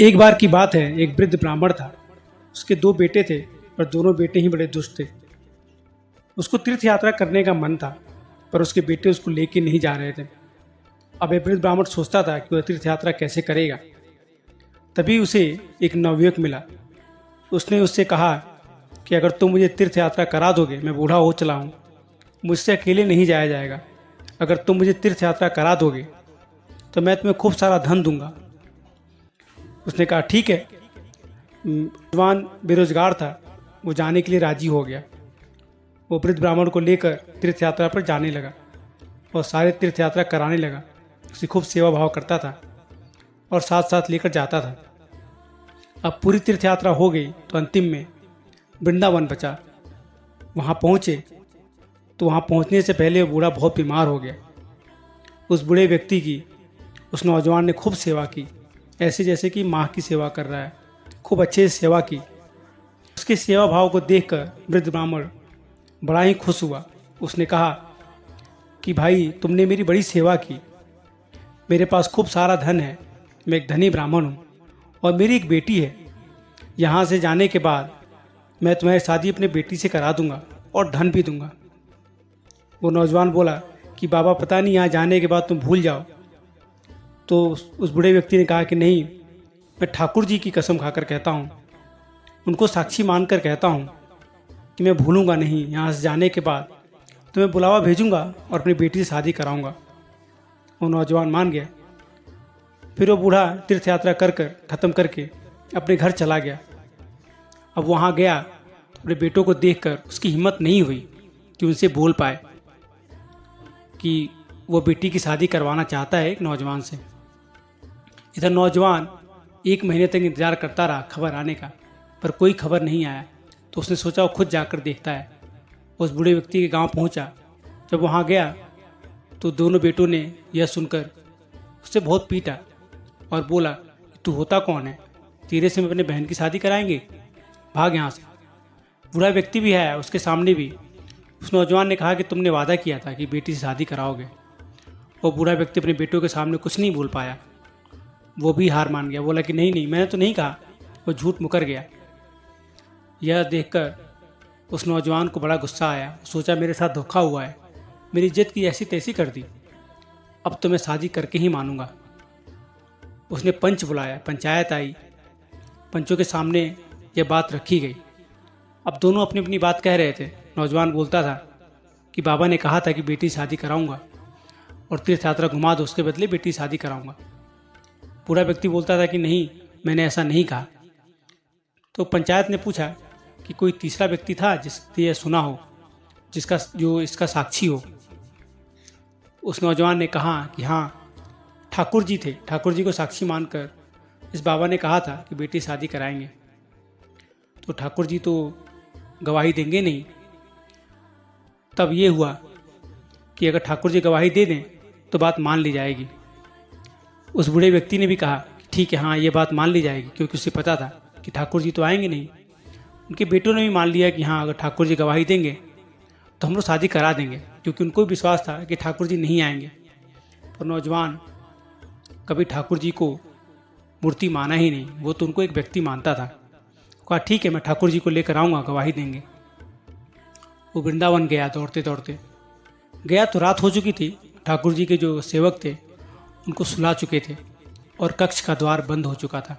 एक बार की बात है, एक वृद्ध ब्राह्मण था। उसके दो बेटे थे, पर दोनों बेटे ही बड़े दुष्ट थे। उसको तीर्थ यात्रा करने का मन था, पर उसके बेटे उसको लेके नहीं जा रहे थे। अब एक वृद्ध ब्राह्मण सोचता था कि वह तीर्थ यात्रा कैसे करेगा। तभी उसे एक नवयुवक मिला। उसने उससे कहा कि अगर तुम मुझे तीर्थ यात्रा करा दोगे, मैं बूढ़ा हो चला हूँ, मुझसे अकेले नहीं जाया जाएगा। अगर तुम मुझे तीर्थ यात्रा करा दोगे तो मैं तुम्हें खूब सारा धन दूंगा। उसने कहा ठीक है। जवान बेरोजगार था, वो जाने के लिए राजी हो गया। वो वृद्ध ब्राह्मण को लेकर तीर्थ यात्रा पर जाने लगा और सारे तीर्थ यात्रा कराने लगा। उसकी खूब सेवा भाव करता था और साथ साथ लेकर जाता था। अब पूरी तीर्थ यात्रा हो गई तो अंतिम में वृंदावन बचा। वहाँ पहुँचे तो वहाँ पहुँचने से पहले वो बूढ़ा बहुत बीमार हो गया। उस बूढ़े व्यक्ति की उस नौजवान ने खूब सेवा की, ऐसे जैसे कि माँ की सेवा कर रहा है। खूब अच्छे से सेवा की। उसके सेवा भाव को देखकर वृद्ध ब्राह्मण बड़ा ही खुश हुआ। उसने कहा कि भाई, तुमने मेरी बड़ी सेवा की। मेरे पास खूब सारा धन है, मैं एक धनी ब्राह्मण हूँ और मेरी एक बेटी है। यहाँ से जाने के बाद मैं तुम्हारी शादी अपने बेटी से करा दूंगा और धन भी दूंगा। वो नौजवान बोला कि बाबा, पता नहीं यहाँ जाने के बाद तुम भूल जाओ। तो उस बूढ़े व्यक्ति ने कहा कि नहीं, मैं ठाकुर जी की कसम खाकर कहता हूँ, उनको साक्षी मानकर कहता हूँ कि मैं भूलूंगा नहीं। यहाँ से जाने के बाद तुम्हें बुलावा भेजूंगा और अपनी बेटी से शादी कराऊंगा। वो नौजवान मान गया। फिर वो बूढ़ा तीर्थ यात्रा कर ख़त्म करके अपने घर चला गया। अब वहाँ गया तो अपने बेटों को देखकर उसकी हिम्मत नहीं हुई कि उनसे बोल पाए कि वो बेटी की शादी करवाना चाहता है एक नौजवान से। इधर नौजवान 1 महीने तक इंतज़ार करता रहा खबर आने का, पर कोई खबर नहीं आया। तो उसने सोचा वो खुद जाकर देखता है। उस बूढ़े व्यक्ति के गांव पहुंचा। जब वहां गया तो दोनों बेटों ने यह सुनकर उससे बहुत पीटा और बोला, तू होता कौन है? तेरे से मैं अपने बहन की शादी कराएंगे, भाग यहाँ से। बूढ़ा व्यक्ति भी है उसके सामने भी। उस नौजवान ने कहा कि तुमने वादा किया था कि बेटी से शादी कराओगे। वो बूढ़ा व्यक्ति अपने बेटों के सामने कुछ नहीं बोल पाया। वो भी हार मान गया। बोला कि नहीं नहीं, मैंने तो नहीं कहा। वो झूठ मुकर गया। यह देखकर उस नौजवान को बड़ा गुस्सा आया। सोचा मेरे साथ धोखा हुआ है, मेरी इज्जत की ऐसी तैसी कर दी, अब तो मैं शादी करके ही मानूंगा। उसने पंच बुलाया, पंचायत आई। पंचों के सामने यह बात रखी गई। अब दोनों अपनी अपनी बात कह रहे थे। नौजवान बोलता था कि बाबा ने कहा था कि बेटी शादी कराऊंगा और तीर्थ यात्रा घुमा दो, उसके बदले बेटी शादी कराऊंगा। बूढ़ा व्यक्ति बोलता था कि नहीं, मैंने ऐसा नहीं कहा। तो पंचायत ने पूछा कि कोई तीसरा व्यक्ति था जिसने यह सुना हो, जो इसका साक्षी हो। उस नौजवान ने कहा कि हाँ, ठाकुर जी थे। ठाकुर जी को साक्षी मानकर इस बाबा ने कहा था कि बेटी शादी कराएंगे। तो ठाकुर जी तो गवाही देंगे नहीं। तब ये हुआ कि अगर ठाकुर जी गवाही दे दें तो बात मान ली जाएगी। उस बूढ़े व्यक्ति ने भी कहा कि ठीक है, हाँ, ये बात मान ली जाएगी, क्योंकि उसे पता था कि ठाकुर जी तो आएंगे नहीं। उनके बेटों ने भी मान लिया कि हाँ, अगर ठाकुर जी गवाही देंगे तो हम लोग शादी करा देंगे, क्योंकि उनको भी विश्वास था कि ठाकुर जी नहीं आएंगे। पर नौजवान कभी ठाकुर जी को मूर्ति माना ही नहीं, वो तो उनको एक व्यक्ति मानता था। कहा ठीक है, मैं ठाकुर जी को लेकर आऊँगा, गवाही देंगे। वो वृंदावन गया। दौड़ते दौड़ते गया तो रात हो चुकी थी। ठाकुर जी के जो सेवक थे उनको सुला चुके थे और कक्ष का द्वार बंद हो चुका था।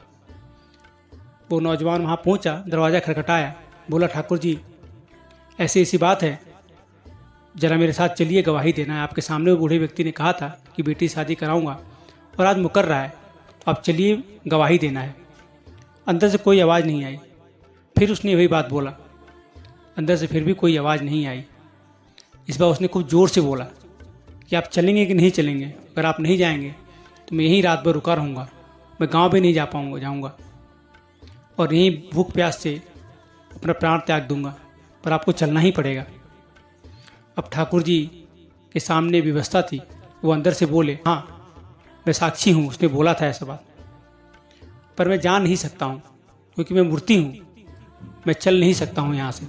वो नौजवान वहाँ पहुँचा, दरवाज़ा खटखटाया, बोला ठाकुर जी, ऐसी ऐसी बात है, जरा मेरे साथ चलिए, गवाही देना है आपके सामने। वो बूढ़े व्यक्ति ने कहा था कि बेटी शादी कराऊंगा और आज मुकर रहा है, तो आप चलिए, गवाही देना है। अंदर से कोई आवाज़ नहीं आई। फिर उसने वही बात बोला। अंदर से फिर भी कोई आवाज़ नहीं आई। इस बार उसने खूब ज़ोर से बोला कि आप चलेंगे कि नहीं चलेंगे? अगर आप नहीं जाएंगे तो मैं यहीं रात भर रुका रहूँगा, मैं गाँव भी नहीं जाऊँगा और यहीं भूख प्यास से अपना प्राण त्याग दूंगा, पर आपको चलना ही पड़ेगा। अब ठाकुर जी के सामने व्यवस्था थी। वो अंदर से बोले, हाँ, मैं साक्षी हूँ, उसने बोला था ऐसा बात, पर मैं जा नहीं सकता हूँ क्योंकि मैं मूर्ति हूँ, मैं चल नहीं सकता हूँ यहाँ से।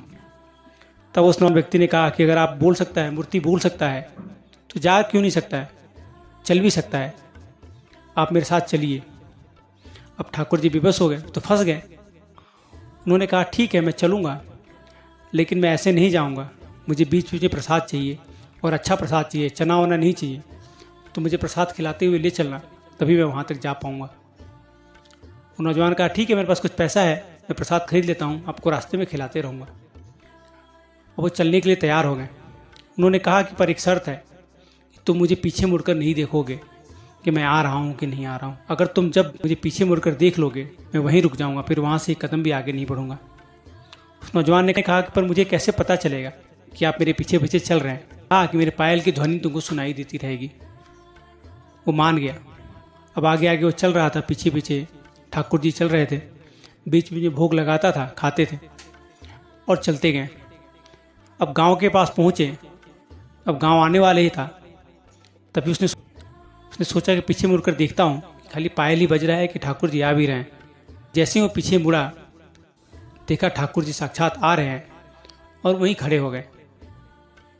तब उस नौजवान व्यक्ति ने कहा कि अगर आप बोल सकता है, मूर्ति बोल सकता है, तो जा क्यों नहीं सकता है? चल भी सकता है, आप मेरे साथ चलिए। अब ठाकुर जी विवश हो गए, तो फंस गए। उन्होंने कहा ठीक है मैं चलूँगा, लेकिन मैं ऐसे नहीं जाऊँगा, मुझे बीच बीच में प्रसाद चाहिए और अच्छा प्रसाद चाहिए, चना वना नहीं चाहिए। तो मुझे प्रसाद खिलाते हुए ले चलना, तभी मैं वहाँ तक जा पाऊँगा। वो नौजवान कहा ठीक है मेरे पास कुछ पैसा है, मैं प्रसाद खरीद लेता हूँ, आपको रास्ते में खिलाते रहूँगा। और वो चलने के लिए तैयार हो गए। उन्होंने कहा कि पर एक शर्त है, तुम मुझे पीछे मुड़कर नहीं देखोगे कि मैं आ रहा हूँ कि नहीं आ रहा हूँ। अगर तुम जब मुझे पीछे मुड़कर देख लोगे, मैं वहीं रुक जाऊँगा, फिर वहाँ से एक कदम भी आगे नहीं बढ़ूँगा। उस नौजवान ने कहा कि पर मुझे कैसे पता चलेगा कि आप मेरे पीछे पीछे चल रहे हैं। कहा कि मेरे पायल की ध्वनि तुमको सुनाई देती रहेगी। वो मान गया। अब आगे आगे वो चल रहा था, पीछे पीछे ठाकुर जी चल रहे थे। बीच बीच में भोग लगाता था, खाते थे और चलते गए। अब गांव के पास पहुँचे, अब गांव आने वाले ही था, तभी उसने सोचा कि पीछे मुड़कर देखता हूँ खाली पायल ही बज रहा है कि ठाकुर जी आ भी रहे हैं। जैसे ही वो पीछे मुड़ा, देखा ठाकुर जी साक्षात आ रहे हैं और वहीं खड़े हो गए।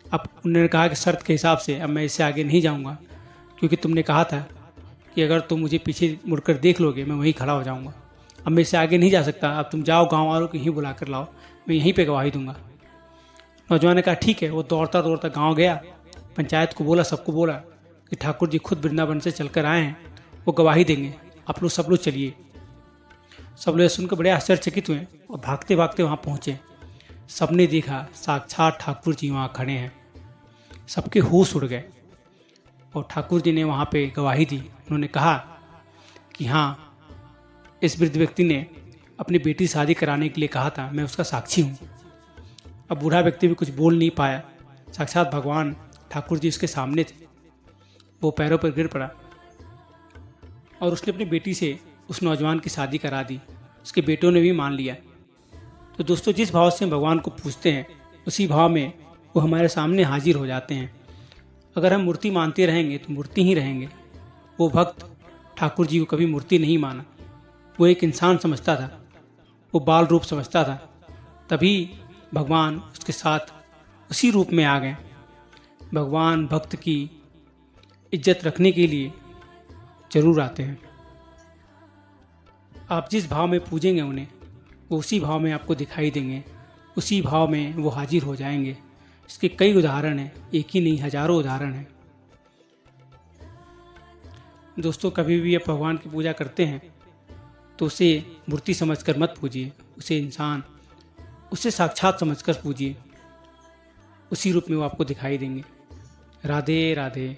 अब उन्होंने कहा कि शर्त के हिसाब से अब मैं इससे आगे नहीं जाऊंगा, क्योंकि तुमने कहा था कि अगर तुम मुझे पीछे मुड़कर देख लोगे मैं वहीं खड़ा हो जाऊंगा। अब मैं इससे आगे नहीं जा सकता, अब तुम जाओ गांव वालों को यहीं बुला कर लाओ, मैं यहीं पे गवाही दूंगा। नौजवान ने कहा ठीक है। वो दौड़ता दौड़ता गाँव गया, पंचायत को बोला, सबको बोला कि ठाकुर जी खुद वृंदावन से चलकर आए हैं, वो गवाही देंगे, आप लोग सब लोग चलिए। सब लोग सुनकर बड़े आश्चर्यचकित हुए और भागते भागते वहाँ पहुँचे। सबने देखा साक्षात ठाकुर जी वहाँ खड़े हैं। सबके होश उड़ गए और ठाकुर जी ने वहाँ पे गवाही दी। उन्होंने कहा कि हाँ, इस वृद्ध व्यक्ति ने अपनी बेटी शादी कराने के लिए कहा था, मैं उसका साक्षी हूँ। अब बूढ़ा व्यक्ति भी कुछ बोल नहीं पाया। साक्षात भगवान ठाकुर जी उसके सामने थे। वो पैरों पर गिर पड़ा और उसने अपनी बेटी से उस नौजवान की शादी करा दी। उसके बेटों ने भी मान लिया। तो दोस्तों, जिस भाव से हम भगवान को पूजते हैं, उसी भाव में वो हमारे सामने हाजिर हो जाते हैं। अगर हम मूर्ति मानते रहेंगे तो मूर्ति ही रहेंगे। वो भक्त ठाकुर जी को कभी मूर्ति नहीं माना, वो एक इंसान समझता था, वो बाल रूप समझता था। तभी भगवान उसके साथ उसी रूप में आ गए। भगवान भक्त की इज्जत रखने के लिए जरूर आते हैं। आप जिस भाव में पूजेंगे उन्हें, वो उसी भाव में आपको दिखाई देंगे, उसी भाव में वो हाजिर हो जाएंगे। इसके कई उदाहरण हैं, एक ही नहीं हजारों उदाहरण हैं। दोस्तों, कभी भी आप भगवान की पूजा करते हैं तो उसे मूर्ति समझकर मत पूजिए, उसे इंसान, उसे साक्षात समझकर पूजिए। उसी रूप में वो आपको दिखाई देंगे। राधे राधे।